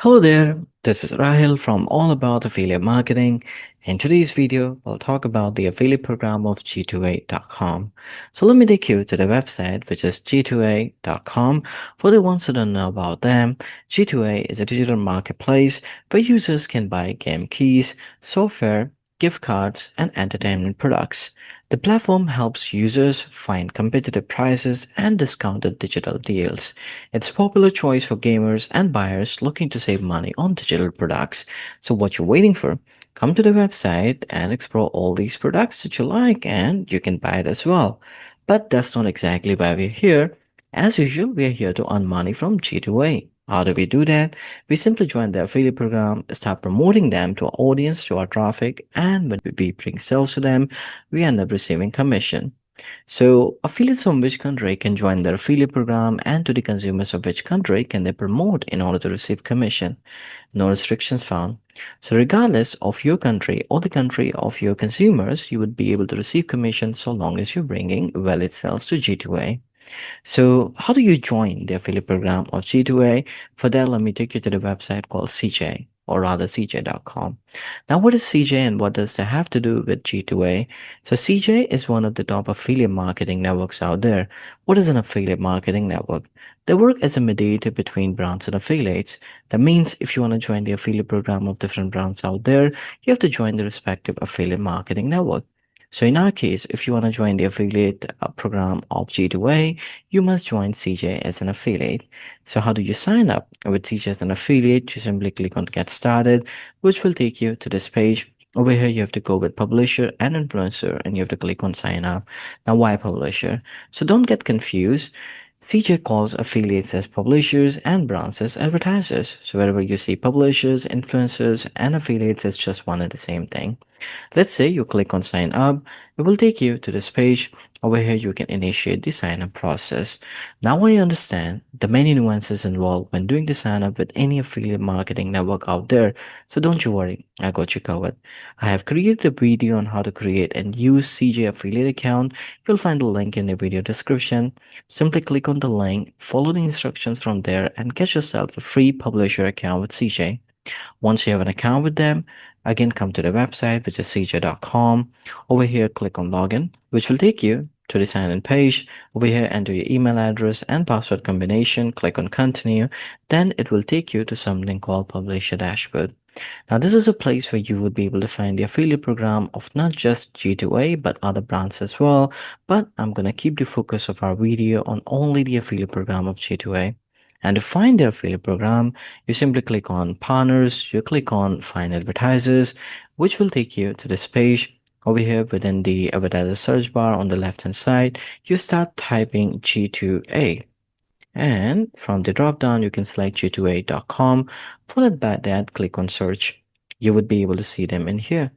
Hello there, this is Rahil from All About Affiliate Marketing. In today's video, we'll talk about the affiliate program of G2A.com. So let me take you to the website, which is G2A.com. For the ones who don't know about them, G2A is a digital marketplace where users can buy game keys, software, gift cards, and entertainment products. The platform helps users find competitive prices and discounted digital deals. It's a popular choice for gamers and buyers looking to save money on digital products. So what you're waiting for? Come to the website and explore all these products that you like and you can buy it as well. But that's not exactly why we're here. As usual, we're here to earn money from G2A. How do we do that? We simply join the affiliate program, start promoting them to our audience, to our traffic, and when we bring sales to them, we end up receiving commission. So, affiliates from which country can join their affiliate program, and to the consumers of which country can they promote in order to receive commission? No restrictions found. So, regardless of your country or the country of your consumers, you would be able to receive commission so long as you're bringing valid sales to G2A. So, how do you join the affiliate program of G2A? For that, let me take you to the website called CJ, or rather CJ.com. Now, what is CJ and what does that have to do with G2A? So, CJ is one of the top affiliate marketing networks out there. What is an affiliate marketing network? They work as a mediator between brands and affiliates. That means if you want to join the affiliate program of different brands out there, you have to join the respective affiliate marketing network. So in our case, if you want to join the affiliate program of G2A, you must join CJ as an affiliate. So how do you sign up? With CJ as an affiliate, you simply click on Get Started, which will take you to this page. Over here, you have to go with publisher and influencer, and you have to click on sign up. Now, why publisher? So don't get confused. CJ calls affiliates as publishers and brands as advertisers. So wherever you see publishers, influencers, and affiliates, it's just one and the same thing. Let's say you click on sign up, it will take you to this page. Over here, you can initiate the sign up process. Now I understand the many nuances involved when doing the sign up with any affiliate marketing network out there. So don't you worry, I got you covered. I have created a video on how to create and use CJ affiliate account. You'll find the link in the video description. Simply click on the link, follow the instructions from there, and get yourself a free publisher account with CJ. Once you have an account with them, again come to the website, which is cj.com. Over here, click on login, which will take you to the sign in page. Over here, enter your email address and password combination, click on continue. Then it will take you to something called publisher dashboard. Now, this is a place where you would be able to find the affiliate program of not just G2A, but other brands as well. But I'm going to keep the focus of our video on only the affiliate program of G2A. And to find the affiliate program, you simply click on partners, you click on find advertisers, which will take you to this page. Over here within the advertiser search bar on the left hand side, you start typing G2A. And from the drop down, you can select G2A.com. Followed by that, click on search. You would be able to see them in here.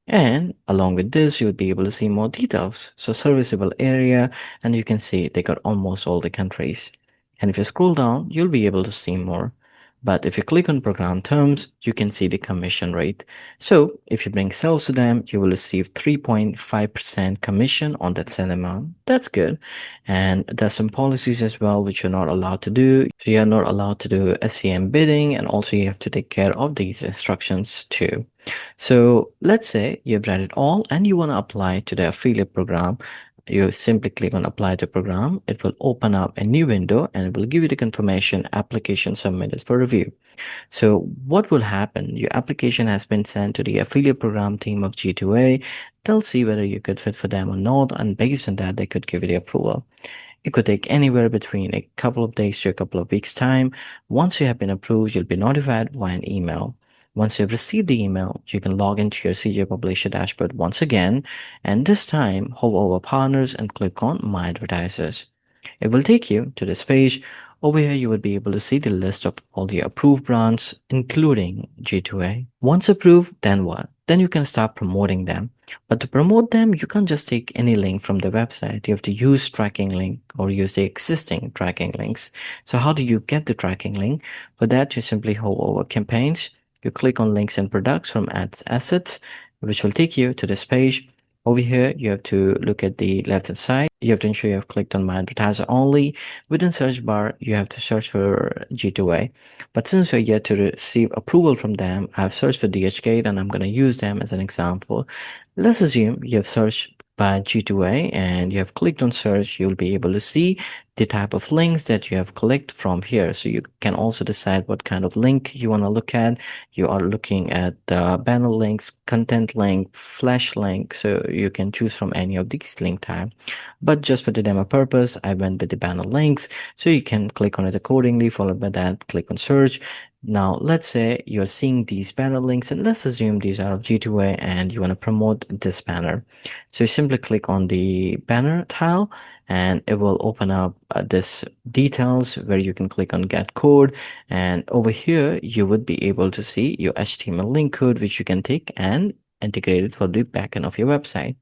And along with this, you would be able to see more details. So serviceable area, and you can see they got almost all the countries. And if you scroll down, you'll be able to see more. But if you click on program terms, you can see the commission rate. So if you bring sales to them, you will receive 3.5% commission on that sale amount. That's good. And there's some policies as well, which you're not allowed to do. You're not allowed to do SEM bidding, and also you have to take care of these instructions too. So let's say you've read it all and you want to apply to the affiliate program. You simply click on apply to program. It will open up a new window and it will give you the confirmation application submitted for review. So what will happen? Your application has been sent to the affiliate program team of G2A. They'll see whether you could fit for them or not, and based on that, they could give you the approval. It could take anywhere between a couple of days to a couple of weeks' time. Once you have been approved, you'll be notified via an email. Once you've received the email, you can log into your CJ Publisher dashboard once again, and this time hover over Partners and click on My Advertisers. It will take you to this page. Over here, you would be able to see the list of all the approved brands, including G2A. Once approved, then what? Then you can start promoting them. But to promote them, you can't just take any link from the website. You have to use tracking link or use the existing tracking links. So how do you get the tracking link? For that, you simply hover over campaigns. You click on links and products from ads assets, which will take you to this page. Over here, you have to look at the left hand side. you have to ensure you have clicked on my advertiser only. Within search bar, you have to search for G2A. But since you're yet to receive approval from them, I've searched for DHgate and I'm going to use them as an example. Let's assume you have searched by G2A and you have clicked on search. You'll be able to see the type of links that you have clicked from here. So you can also decide what kind of link you want to look at. You are looking at the banner links, content link, flash link. So you can choose from any of these link type. But just for the demo purpose, I went with the banner links. So you can click on it accordingly. Followed by that, click on search. Now, let's say you're seeing these banner links, and let's assume these are of G2A and you want to promote this banner. So you simply click on the banner tile and it will open up this details where you can click on get code, and over here you would be able to see your HTML link code which you can take and integrate it for the backend of your website.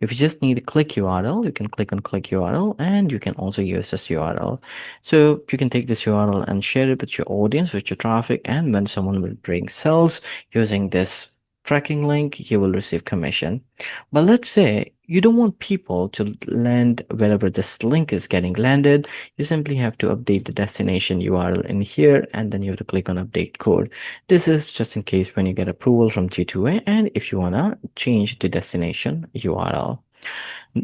If you just need a click URL, you can click on click URL, and you can also use this URL. So you can take this URL and share it with your audience, with your traffic, and when someone will bring sales using this tracking link, you will receive commission. But let's say you don't want people to land wherever this link is getting landed. You simply have to update the destination URL in here, and then you have to click on update code. This is just in case when you get approval from G2A and if you want to change the destination URL.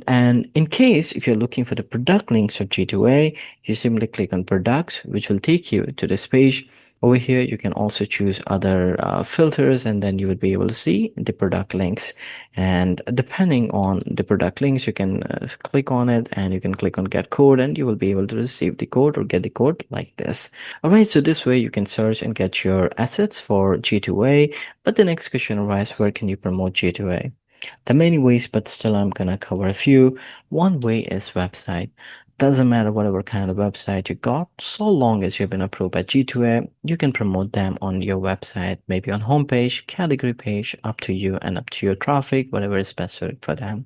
And in case if you're looking for the product links of G2A, you simply click on products, which will take you to this page. Over here, you can also choose other filters, and then you would be able to see the product links. And depending on the product links, you can click on it and you can click on get code, and you will be able to receive the code or get the code like this. All right, so this way you can search and get your assets for G2A. But the next question arises, where can you promote G2A? There are many ways, but still I'm gonna cover a few. One way is website. Doesn't matter whatever kind of website you got, so long as you've been approved by G2A, you can promote them on your website, maybe on homepage, category page, up to you and up to your traffic, whatever is best suited for them.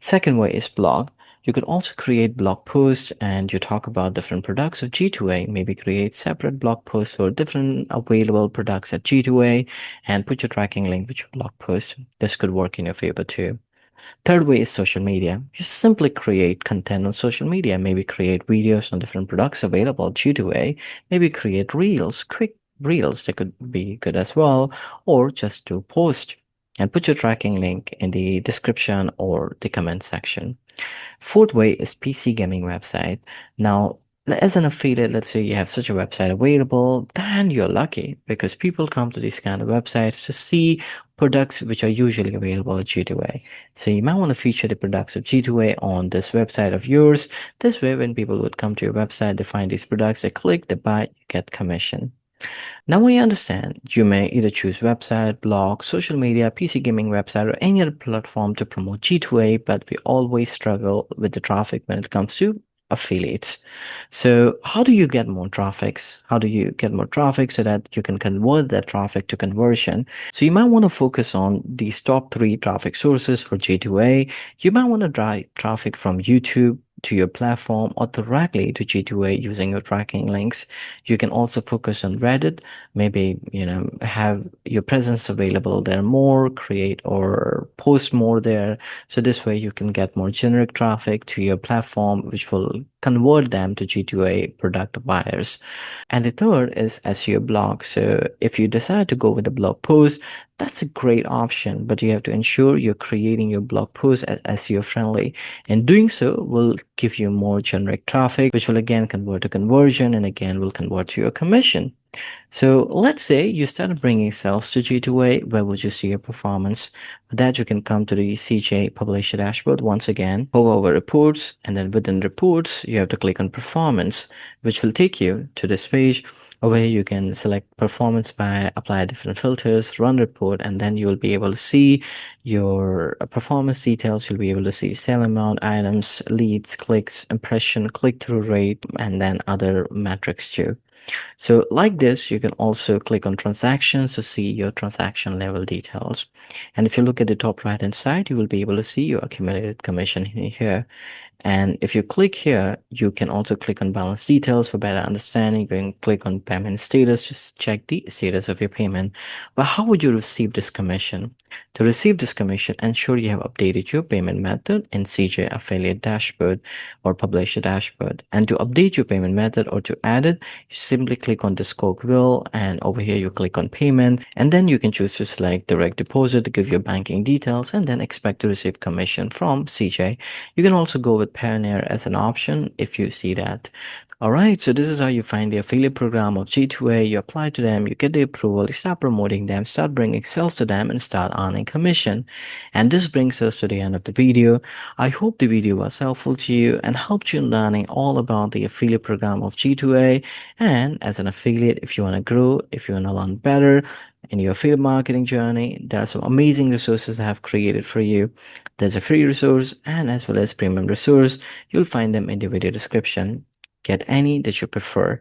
Second way is blog. You could also create blog posts and you talk about different products of G2A, maybe create separate blog posts for different available products at G2A and put your tracking link with your blog post. This could work in your favor too. Third way is social media. You simply create content on social media, maybe create videos on different products available at G2A, maybe create reels, quick reels that could be good as well, or just do post and put your tracking link in the description or the comment section. Fourth way is PC gaming website. Now, as an affiliate, let's say you have such a website available, then you're lucky because people come to these kind of websites to see products which are usually available at G2A. So you might want to feature the products of G2A on this website of yours. This way, when people would come to your website, they find these products, they click, they buy, you get commission. Now we understand you may either choose website, blog, social media, PC gaming website, or any other platform to promote G2A, but we always struggle with the traffic when it comes to affiliates. So how do you get more traffics? How do you get more traffic so that you can convert that traffic to conversion? So you might want to focus on these top three traffic sources for G2A. You might want to drive traffic from YouTube to your platform or directly to G2A using your tracking links. You can also focus on Reddit, maybe, have your presence available there more, create or post more there. So this way you can get more generic traffic to your platform, which will convert them to G2A product buyers. And the third is SEO blog. So if you decide to go with a blog post, that's a great option, but you have to ensure you're creating your blog post as SEO friendly. And doing so will give you more generic traffic, which will again convert to conversion and again will convert to your commission. So let's say you started bringing sales to G2A, where would you see your performance? For that, you can come to the CJ Publisher dashboard once again, hover over reports, and then within reports, you have to click on performance, which will take you to this page. Over here, you can select performance by apply different filters, run report, and then you will be able to see your performance details. You'll be able to see sale amount, items, leads, clicks, impression, click-through rate, and then other metrics too. So like this, you can also click on transactions to see your transaction level details. And if you look at the top right hand side, you will be able to see your accumulated commission in here. And if you click here, you can also click on balance details for better understanding. You can click on payment status, just check the status of your payment. But how would you receive this commission? To receive this commission, ensure you have updated your payment method in CJ affiliate dashboard or publisher dashboard. And to update your payment method or to add it, you simply click on this cogwheel, and over here you click on payment, and then you can choose to select direct deposit to give your banking details and then expect to receive commission from CJ. You can also go with Pioneer as an option if you see that. Alright, so this is how you find the affiliate program of G2A. You apply to them, you get the approval, you start promoting them, start bringing sales to them, and start earning commission. And this brings us to the end of the video. I hope the video was helpful to you and helped you in learning all about the affiliate program of G2A. And as an affiliate, if you want to grow, if you want to learn better in your affiliate marketing journey, there are some amazing resources I have created for you. There's a free resource and as well as premium resource. You'll find them in the video description. Get any that you prefer.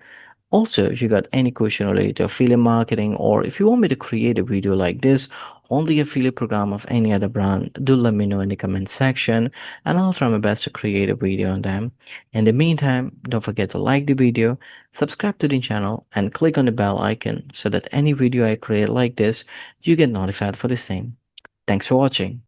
Also, if you got any question related to affiliate marketing, or if you want me to create a video like this on the affiliate program of any other brand, do let me know in the comment section and I'll try my best to create a video on them. In the meantime, don't forget to like the video, subscribe to the channel, and click on the bell icon so that any video I create like this, you get notified for the same. Thanks for watching.